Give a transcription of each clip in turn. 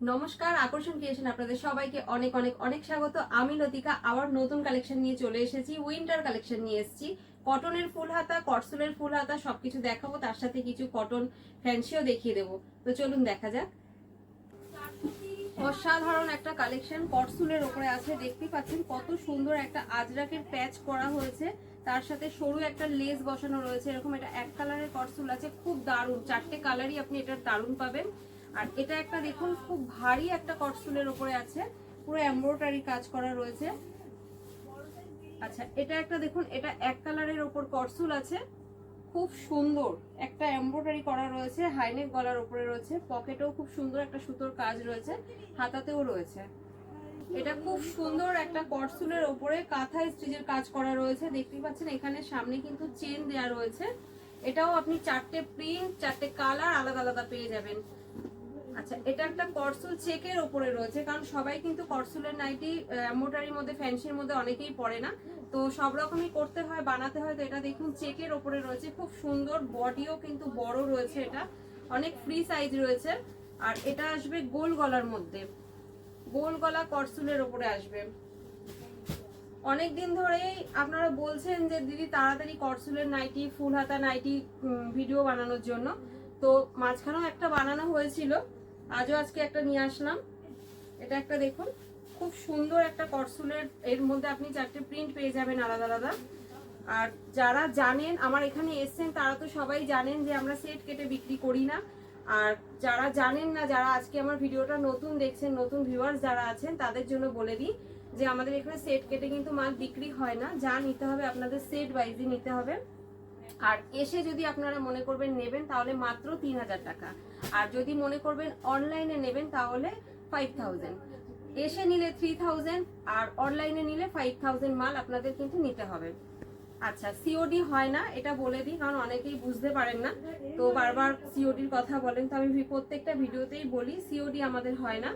নমস্কার, আকর্ষণ ক্রিয়েশন আপনাদের সবাইকে অনেক অনেক অনেক স্বাগত। আমি লতিকা আবার নতুন কালেকশন নিয়ে চলে এসেছি। উইন্টার কালেকশন নিয়ে এসেছি। কটনের ফুল হাতা, কটসুলের ফুল হাতা সবকিছু দেখাবো, তার সাথে কিছু কটন ফ্যান্সিও দেখিয়ে দেবো। তো চলুন দেখা যাক। অসাধারণ একটা কালেকশন কটসুলের ওপরে আছে। দেখতেই পাচ্ছেন কত সুন্দর একটা আজরাকের প্যাচ করা হয়েছে, তার সাথে সরু একটা লেস বসানো রয়েছে। এরকম এটা এক কালারের কটসুল আছে, খুব দারুণ। চারটে কালারই আপনি এটার দারুণ পাবেন। আর এটা একটা দেখুন খুব ভারী একটা কটসুলের ওপরে আছে, পুরো এমব্রয়ডারি কাজ করা রয়েছে। আচ্ছা, এটা একটা দেখুন, এটা এক কালারের ওপর কটসুল আছে, খুব সুন্দর একটা এমব্রয়ডারি করা রয়েছে, হাইনেক গলার উপরে রয়েছে, পকেটেও খুব সুন্দর একটা সুতোর কাজ রয়েছে, হাতাতেও রয়েছে। এটা খুব সুন্দর একটা কটসুলের উপরে কাঁথা স্টিচের কাজ করা রয়েছে। দেখতেই পাচ্ছেন এখানে সামনে কিন্তু চেন দেয়া রয়েছে। এটাও আপনি চারটে প্রিন্ট, চারটে কালার আলাদা আলাদা পেয়ে যাবেন। আচ্ছা, এটা একটা কটসুল চেকের উপরে রয়েছে, কারণ সবাই কিন্তু কটসুলের নাইটি এমব্রয়ডারির মধ্যে, ফ্যান্সির মধ্যে অনেকেই পরে না, তো সব রকমই করতে হয়, বানাতে হয়। তো এটা দেখুন চেকের উপরে রয়েছে, খুব সুন্দর। বডিও কিন্তু বড় রয়েছে, এটা অনেক ফ্রি সাইজ রয়েছে। আর এটা আসবে গোল গলার মধ্যে, গোল গলা কটসুলের উপরে আসবে। অনেকদিন ধরেই আপনারা বলছেন যে দিদি তাড়াতাড়ি কটসুলের নাইটি, ফুল হাতা নাইটি ভিডিও বানানোর জন্য, তো মাঝখানেও একটা বানানো হয়েছিল, আজকে একটা নিয়ে আসলাম। এটা একটা দেখুন খুব সুন্দর একটা কটসুলের, এর মধ্যে আপনি চারটে প্রিন্ট পেয়ে যাবেন আলাদা আলাদা। আর যারা জানেন আমার এখানে এসছেন তারা তো সবাই জানেন যে আমরা সেট কেটে বিক্রি করি না। আর যারা জানেন না, যারা আজকে আমার ভিডিওটা নতুন দেখছেন, নতুন ভিউয়ার্স যারা আছেন, তাদের জন্য বলে দিই যে আমাদের এখানে সেট কেটে কিন্তু মাল বিক্রি হয় না। যা নিতে হবে আপনাদের সেট ওয়াইজই নিতে হবে। আর এসে যদি আপনারা মনে করবেন নেবেন তাহলে মাত্র 3000 টাকা। আর যদি মনে করবেন অনলাইনে নেবেন তাহলে 5000। এসে নিলে 3000 আর অনলাইনে নিলে 5000 মাল আপনাদের কিন্তু নিতে হবে। আচ্ছা, সিওডি হয় না, এটা বলে দিই, কারণ অনেকেই বুঝতে পারেন না, তো বারবার সিওডির কথা বলেন। তো আমি প্রত্যেকটা ভিডিওতেই বলি সিওডি আমাদের হয় না।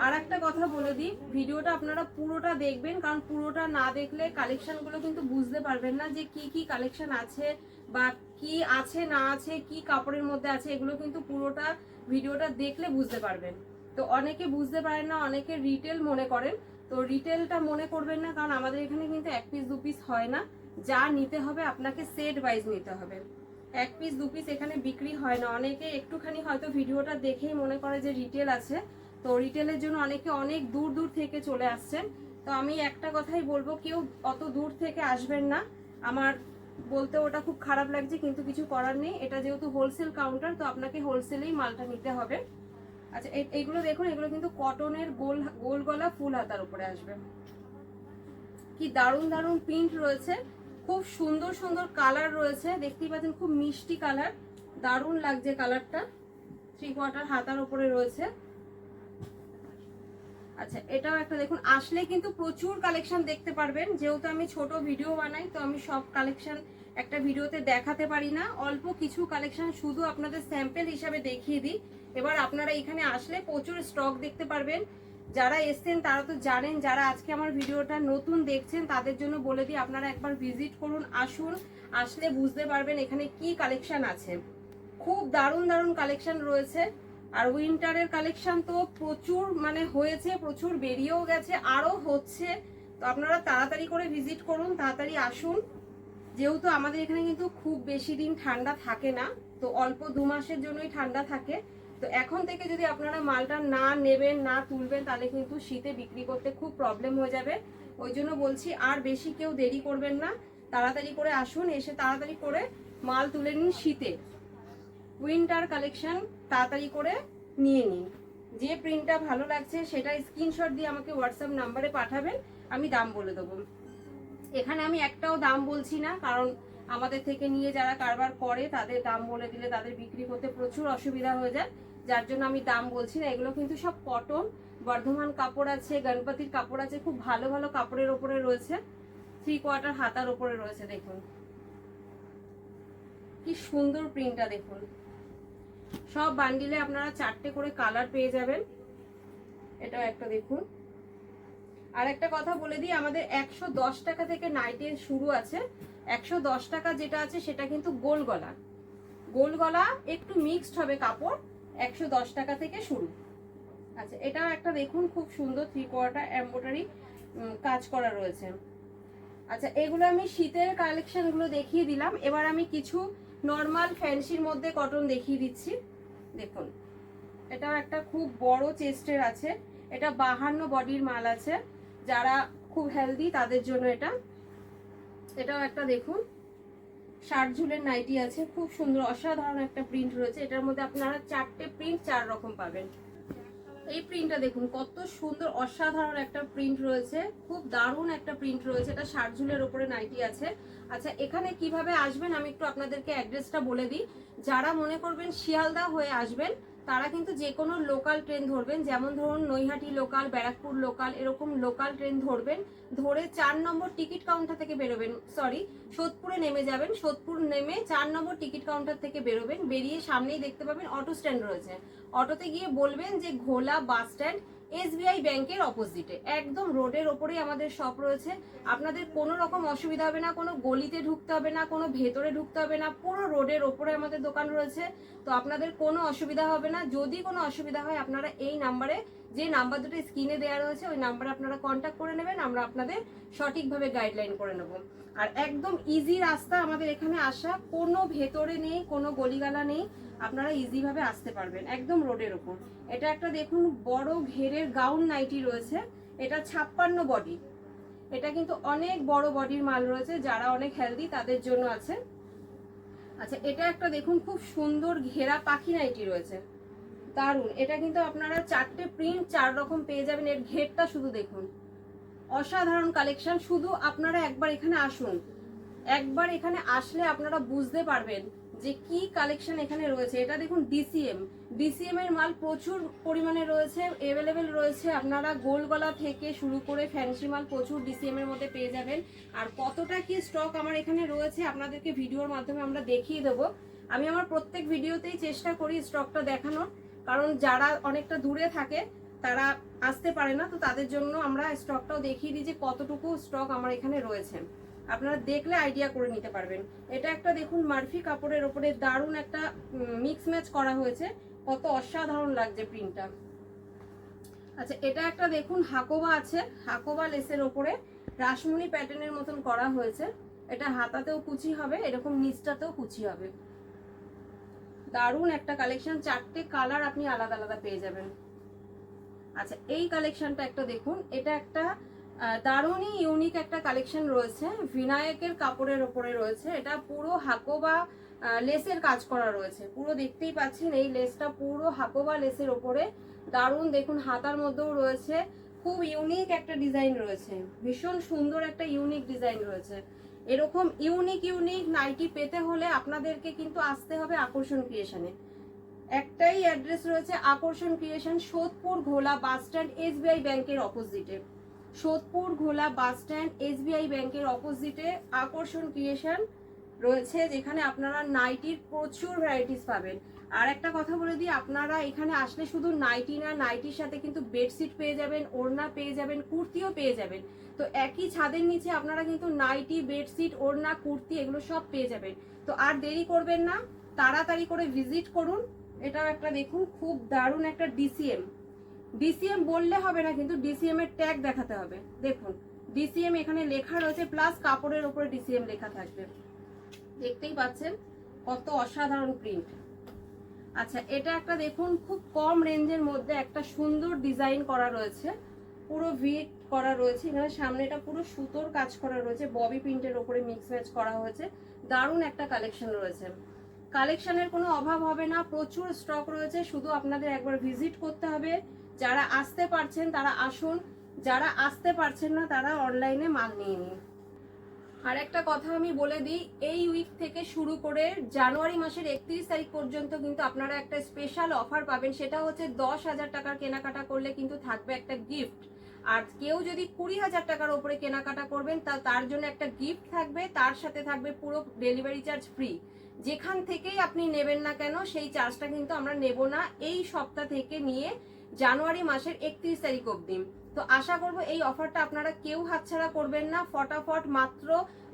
আর একটা কথা বলে দিই, ভিডিওটা আপনারা পুরোটা দেখবেন, কারণ পুরোটা না দেখলে কালেকশনগুলো কিন্তু বুঝতে পারবেন না যে কি কি কালেকশন আছে বা কি আছে না আছে, কি কাপড়ের মধ্যে আছে, এগুলো কিন্তু পুরোটা ভিডিওটা দেখলে বুঝতে পারবেন। তো অনেকে বুঝতে পারেন না, অনেকে রিটেল মনে করেন, তো রিটেলটা মনে করবেন না, কারণ আমাদের এখানে কিন্তু এক পিস দু পিস হয় না। যা নিতে হবে আপনাকে সেট ওয়াইজ নিতে হবে, এক পিস দু পিস এখানে বিক্রি হয় না। অনেকে একটুখানি হয়তো ভিডিওটা দেখেই মনে করে যে রিটেল আছে, তো রিটেলের জন্য অনেকে অনেক দূর দূর থেকে চলে আসছেন। তো আমি একটা কথাই বলবো, কেউ অত দূর থেকে আসবেন না। আমার বলতে ওটা খুব খারাপ লাগছে, কিন্তু কিছু করার নেই, এটা যেহেতু হোলসেল কাউন্টার, তো আপনাকে হোলসেলেই মালটা নিতে হবে। আচ্ছা, এইগুলো দেখুন, এগুলো কিন্তু কটনের গোল গোল গলা ফুল হাতার উপরে আসবে। কি দারুণ দারুণ প্রিন্ট রয়েছে, খুব সুন্দর সুন্দর কালার রয়েছে। দেখতেই পাচ্ছেন খুব মিষ্টি কালার, দারুণ লাগছে কালারটা। 3/4 হাতার উপরে রয়েছে। আচ্ছা, এটাও একটা দেখুন, আসলে কিন্তু প্রচুর কালেকশন দেখতে পারবেন। যেহেতু আমি ছোট ভিডিও বানাই, তো আমি সব কালেকশন একটা ভিডিওতে দেখাতে পারি না, অল্প কিছু কালেকশন শুধু আপনাদের স্যাম্পল হিসাবে দেখিয়ে দিই। এবার আপনারা এখানে আসলে প্রচুর স্টক দেখতে পারবেন। যারা এসছেন তারা তো জানেন, যারা আজকে আমার ভিডিওটা নতুন দেখছেন তাদের জন্য বলে দিই, আপনারা একবার ভিজিট করুন, আসুন, আসলে বুঝতে পারবেন এখানে কি কালেকশন আছে। খুব দারুণ দারুণ কালেকশন রয়েছে। আর উইন্টারের কালেকশন তো প্রচুর মানে হয়েছে, প্রচুর বেরিয়েও গেছে, আরো হচ্ছে। তো আপনারা তাড়াতাড়ি করে ভিজিট করুন, তাড়াতাড়ি আসুন। যেহেতু আমাদের এখানে কিন্তু খুব বেশি দিন ঠান্ডা থাকে না, তো অল্প 2 মাসের জন্যই ঠান্ডা থাকে। তো এখন থেকে যদি আপনারা মালটা না নেবেন, না তুলবেন, তাহলে কিন্তু শীতে বিক্রি করতে খুব প্রবলেম হয়ে যাবে। ওই জন্য বলছি আর বেশি কেউ দেরি করবেন না, তাড়াতাড়ি করে আসুন, এসে তাড়াতাড়ি করে মাল তুলে নিন। শীতে উইন্টার কালেকশন তাড়াতাড়ি করে নিয়ে নিন। যে প্রিন্টটা ভালো লাগছে সেটা স্ক্রিনশট দিয়ে আমাকে হোয়াটসঅ্যাপ নাম্বারে পাঠাবেন, আমি দাম বলে দেবো। এখানে আমি একটাও দাম বলছি না, কারণ আমাদের থেকে নিয়ে যারা কারবার করে তাদের দাম বলে দিলে তাদের বিক্রি করতে প্রচুর অসুবিধা হয়ে যায়, যার জন্য আমি দাম বলছি না। এগুলো কিন্তু সব কটন, বর্ধমান কাপড় আছে, গণপতির কাপড় আছে, খুব ভালো ভালো কাপড়ের ওপরে রয়েছে। 3/4 হাতার ওপরে রয়েছে, দেখুন কি সুন্দর প্রিন্টটা দেখুন। সব বান্ডিলে আপনারা 4টে করে কালার পেয়ে যাবেন। এটাও একটা দেখুন। আর একটা কথা বলে দিই, আমাদের 110 টাকা থেকে নাইটের শুরু আছে। 110 টাকা যেটা আছে সেটা কিন্তু গোল গলা, গোল গলা একটু মিক্সড হবে কাপড়, 110 টাকা থেকে শুরু। আচ্ছা, এটাও একটা দেখুন খুব সুন্দর 3/4 এমব্রয়ডারি কাজ করা রয়েছে। আচ্ছা, এগুলো আমি শীতের কালেকশনগুলো দেখিয়ে দিলাম। এবার আমি কিছু নর্মাল ফ্যান্সির মধ্যে কটন দেখিয়ে দিচ্ছি। দেখুন, এটাও একটা খুব বড় চেস্টের আছে, এটা 52 বডির মাল আছে, যারা খুব হেলদি তাদের জন্য এটা। এটাও একটা দেখুন শার্ট ঝুলের নাইটি আছে, খুব সুন্দর অসাধারণ একটা প্রিন্ট রয়েছে। এটার মধ্যে আপনারা 4টে প্রিন্ট 4 রকম পাবেন। এই প্রিন্টটা দেখুন কত সুন্দর অসাধারণ একটা প্রিন্ট রয়েছে, খুব দারুণ একটা প্রিন্ট রয়েছে। এটা শার্ট ঝুলের উপরে নাইটি আছে। আচ্ছা, এখানে কিভাবে আসবেন আমি একটু আপনাদেরকে অ্যাড্রেসটা বলে দিই। যারা মনে করবেন শিয়ালদা হয়ে আসবেন তারা কিন্তু যে কোনো লোকাল ট্রেন ধরবেন, যেমন ধরুন নৈহাটি লোকাল, ব্যারাকপুর লোকাল, এরকম লোকাল ট্রেন ধরবেন। ধরে 4 নম্বর টিকিট কাউন্টার থেকে বেরোবেন, সরি সোদপুরে নেমে যাবেন। সোদপুর নেমে 4 নম্বর টিকিট কাউন্টার থেকে বেরোবেন। বেরিয়ে সামনেই দেখতে পাবেন অটো স্ট্যান্ড রয়েছে। অটোতে গিয়ে বলবেন যে ঘোলা বাস স্ট্যান্ড, এসবিআই ব্যাংকের অপোজিটে, একদম রোডের ওপরেই আমাদের শপ রয়েছে। আপনাদের কোনো রকম অসুবিধা হবে না, কোনো গলিতে ঢুকতে হবে না, কোনো ভেতরে ঢুকতে হবে না, পুরো রোডের ওপরে আমাদের দোকান রয়েছে। তো আপনাদের কোনো অসুবিধা হবে না। যদি কোনো অসুবিধা হয় আপনারা এই নাম্বারে, যে নাম্বার দুটো স্ক্রিনে দেওয়া রয়েছে ওই নাম্বারে আপনারা কন্ট্যাক্ট করে নেবেন, আমরা আপনাদের সঠিকভাবে গাইডলাইন করে নেব। আর একদম ইজি রাস্তা আমাদের এখানে আসা, কোনো ভেতরে নেই, কোনো গলিগালা নেই, আপনারা ইজি ভাবে আসতে পারবেন একদম রোডের উপর। এটা একটা দেখুন বড় ঘেরের গাউন নাইটি রয়েছে, এটা 56 বডি, এটা কিন্তু অনেক বড় বডির মাল রয়েছে, যারা অনেক হেলদি তাদের জন্য আছে। আচ্ছা, এটা একটা দেখুন খুব সুন্দর ঘেরা পাখি নাইটি রয়েছে, দারুন। এটা কিন্তু আপনারা 4টে প্রিন্ট 4 রকম পেয়ে যাবেন। এর ঘেরটা শুধু দেখুন, অসাধারণ কালেকশন। শুধু আপনারা একবার এখানে আসুন, একবার এখানে আসলে আপনারা বুঝতে পারবেন যে কি কালেকশন এখানে রয়েছে। এটা দেখুন ডিসিএম এর মাল প্রচুর পরিমাণে রয়েছে, অ্যাভেলেবেল রয়েছে। আপনারা গোল গলা থেকে শুরু করে ফ্যান্সি মাল প্রচুর ডিসিএম এর মধ্যে পেয়ে যাবেন। আর কতটা কি স্টক আমার এখানে রয়েছে আপনাদেরকে ভিডিওর মাধ্যমে আমরা দেখিয়ে দেবো। আমি আমার প্রত্যেক ভিডিওতেই চেষ্টা করি স্টকটা দেখানোর, কারণ যারা অনেকটা দূরে থাকে তারা আসতে পারে না, তো তাদের জন্য আমরা স্টকটাও দেখিয়ে দিই যে কতটুকু স্টক আমার এখানে রয়েছে। আপনারা দেখলে আইডিয়া করে নিতে পারবেন। এটা একটা দেখুন মারফি কাপড়ের ওপরে দারুণ একটা মিক্স ম্যাচ করা হয়েছে, কত অসাধারণ লাগছে প্রিন্টটা। আচ্ছা, এটা একটা দেখুন হাকোবা আছে, হাকোবা লেসের ওপরে রাসমণি প্যাটার্নের মতন করা হয়েছে। এটা হাতাতেও কুচি হবে, এরকম নিচটাতেও কুচি হবে। দারুণ একটা কালেকশন, 4টে কালার আপনি আলাদা আলাদা পেয়ে যাবেন। আচ্ছা, এই কালেকশনটা একটা দেখুন, এটা একটা দারুণই ইউনিক একটা কালেকশন রয়েছে, বিনায়কের কাপড়ের ওপরে রয়েছে। এটা পুরো হাকোবা লেসের কাজ করা রয়েছে, পুরো দেখতেই পাচ্ছেন এই লেসটা পুরো হাকোবা লেসের ওপরে। দারুণ দেখুন, হাতার মধ্যেও রয়েছে, খুব ইউনিক একটা ডিজাইন রয়েছে, ভীষণ সুন্দর একটা ইউনিক ডিজাইন রয়েছে। এরকম ইউনিক নাইটি পেতে হলে আপনাদেরকে কিন্তু আসতে হবে আকর্ষণ ক্রিয়েশনে। একটাই অ্যাড্রেস রয়েছে, আকর্ষণ ক্রিয়েশন, সোদপুর ঘোলা বাস স্ট্যান্ড, এসবিআই ব্যাংকের অপোজিটে। সোদপুর ঘোলা বাস স্ট্যান্ড, এসবিআই ব্যাংকের অপোজিটে আকর্ষণ ক্রিয়েশন রয়েছে, যেখানে আপনারা নাইটির প্রচুর ভ্যারাইটিস পাবেন। আর একটা কথা বলে দিই, আপনারা এখানে আসলে শুধু নাইটি না, নাইটির সাথে কিন্তু বেডশিট পেয়ে যাবেন, ওড়না পেয়ে যাবেন, কুর্তিও পেয়ে যাবেন। তো একই ছাদের নিচে আপনারা কিন্তু নাইটি, বেডশিট, ওড়না, কুর্তি এগুলো সব পেয়ে যাবেন। তো আর দেরি করবেন না, তাড়াতাড়ি করে ভিজিট করুন। এটাও একটা দেখুন খুব দারুণ একটা ডিসিএম বললে হবে না, কিন্তু ডিসিএম এর ট্যাগ দেখাতে হবে। দেখুন ডিসিএম এখানে লেখা রয়েছে, প্লাস কাপড়ের উপরে ডিসিএম লেখা থাকবে, দেখতেই পাচ্ছেন কত অসাধারণ প্রিন্ট। আচ্ছা, এটা একটা দেখুন খুব কম রেঞ্জের মধ্যে একটা সুন্দর ডিজাইন করা রয়েছে, পুরো ভিট করা রয়েছে। এখানে সামনেটা পুরো সুতোর কাজ করা রয়েছে, ববি প্রিন্টের উপরে মিক্স ম্যাচ করা হয়েছে। দারুণ একটা কালেকশন রয়েছে, কালেকশনের কোনো অভাব হবে না, প্রচুর স্টক রয়েছে। শুধু আপনাদের একবার ভিজিট করতে হবে। যারা আসতে পারছেন তারা আসুন, যারা আসতে পারছেন না তারা অনলাইনে মাল নিয়ে নিন। আর একটা কথা আমি বলে দিই, এই উইক থেকে শুরু করে জানুয়ারি মাসের 31 তারিখ পর্যন্ত কিন্তু আপনারা একটা স্পেশাল অফার পাবেন। সেটা হচ্ছে 10,000 টাকার কেনাকাটা করলে কিন্তু থাকবে একটা গিফট। আর কেউ যদি 20,000 টাকার উপরে কেনাকাটা করবেন তার জন্য একটা গিফট থাকবে, তার সাথে থাকবে পুরো ডেলিভারি চার্জ ফ্রি। যেখান থেকেই আপনি নেবেন না কেন সেই চার্জটা কিন্তু আমরা নেব না এই সপ্তাহ থেকে নিয়ে জানুয়ারি মাসের 31 তারিখ অবধি। তো আশা করব এই অফারটা আপনারা কেউ হাতছাড়া করবেন না। ফটাফট মাত্র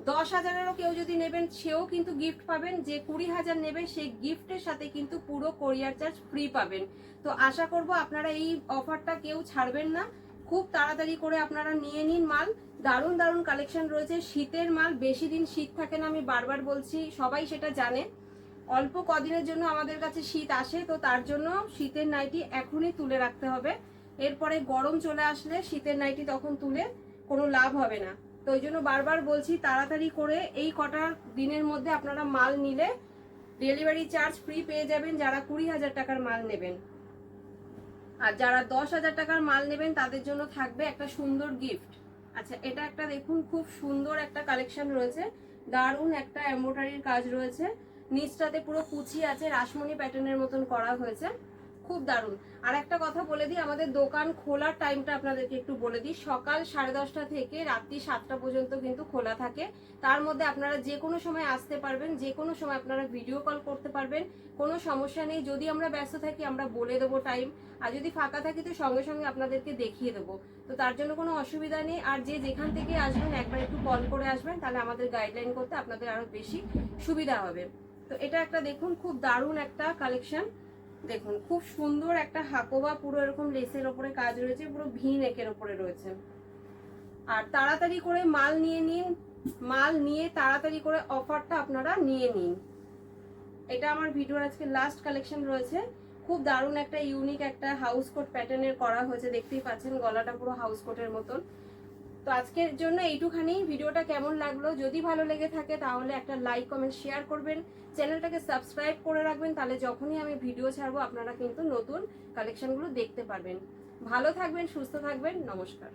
10,000-এরও কেউ যদি নেবেন সেও কিন্তু গিফট পাবেন, যে 20,000 নেবে সেই গিফটের সাথে কিন্তু পুরো কোরিয়ার চার্জ ফ্রি পাবেন। তো আশা করব আপনারা এই অফারটা কেউ ছাড়বেন না, খুব তাড়াতাড়ি করে আপনারা নিয়ে নিন মাল। দারুণ দারুণ কালেকশন রয়েছে, শীতের মাল, বেশি দিন শীত থাকে না, আমি বারবার বলছি, সবাই সেটা জানে। অল্প কদিনের জন্য আমাদের কাছে শীত আসে, তো তার জন্য শীতের নাইটি এখনই তুলে রাখতে হবে। এরপরে গরম চলে আসলে শীতের নাইটি তখন তুলে কোনো লাভ হবে না। তো ওই জন্য বারবার বলছি তাড়াতাড়ি করে এই কটা দিনের মধ্যে আপনারা মাল নিলে ডেলিভারি চার্জ ফ্রি পেয়ে যাবেন যারা 20,000 টাকার মাল নেবেন। আর যারা 10,000 টাকার মাল নেবেন তাদের জন্য থাকবে একটা সুন্দর গিফট। আচ্ছা, এটা একটা দেখুন, খুব সুন্দর একটা কালেকশন রয়েছে, দারুণ একটা এমব্রয়ডারির কাজ রয়েছে, নিচটাতে পুরো কুচি আছে, রাসমণি প্যাটার্নের মতন করা হয়েছে, খুব দারুণ। আর একটা কথা বলে দিই, আমাদের দোকান খোলার টাইমটা আপনাদেরকে একটু বলে দিই। সকাল 10:30 থেকে রাত্রি 7টা পর্যন্ত কিন্তু খোলা থাকে। তার মধ্যে আপনারা যে কোনো সময় আসতে পারবেন, যে কোনো সময় আপনারা ভিডিও কল করতে পারবেন, কোনো সমস্যা নেই। যদি আমরা ব্যস্ত থাকি আমরা বলে দেবো টাইম, আর যদি ফাঁকা থাকি তো সঙ্গে সঙ্গে আপনাদেরকে দেখিয়ে দেবো। তো তার জন্য কোনো অসুবিধা নেই। আর যে যেখান থেকে আসবেন একবার একটু কল করে আসবেন, তাহলে আমাদের গাইডলাইন করতে আপনাদের আরো বেশি সুবিধা হবে। তো এটা একটা দেখুন, খুব দারুণ একটা কালেকশন, দেখুন খুব সুন্দর একটা হাকোবা, পুরো এরকম লেসের ওপরে কাজ রয়েছে, পুরো ভি নেকের ওপরে রয়েছে। আর তাড়াতাড়ি করে মাল নিয়ে নিন, মাল নিয়ে তাড়াতাড়ি করে অফারটা আপনারা নিয়ে নিন। এটা আমার ভিডিওর আজকে লাস্ট কালেকশন রয়েছে, খুব দারুণ একটা ইউনিক একটা হাউস কোট প্যাটার্নের করা হয়েছে, দেখতেই পাচ্ছেন গলাটা পুরো হাউস কোটের মতন। তো আজকের জন্য এইটুখানি। ভিডিওটা কেমন লাগলো, যদি ভালো লেগে থাকে তাহলে একটা লাইক কমেন্ট শেয়ার করবেন, চ্যানেলটাকে সাবস্ক্রাইব করে রাখবেন, তাহলে যখনই আমি ভিডিও ছাড়বো আপনারা কিন্তু নতুন কালেকশনগুলো দেখতে পারবেন। ভালো থাকবেন, সুস্থ থাকবেন, নমস্কার।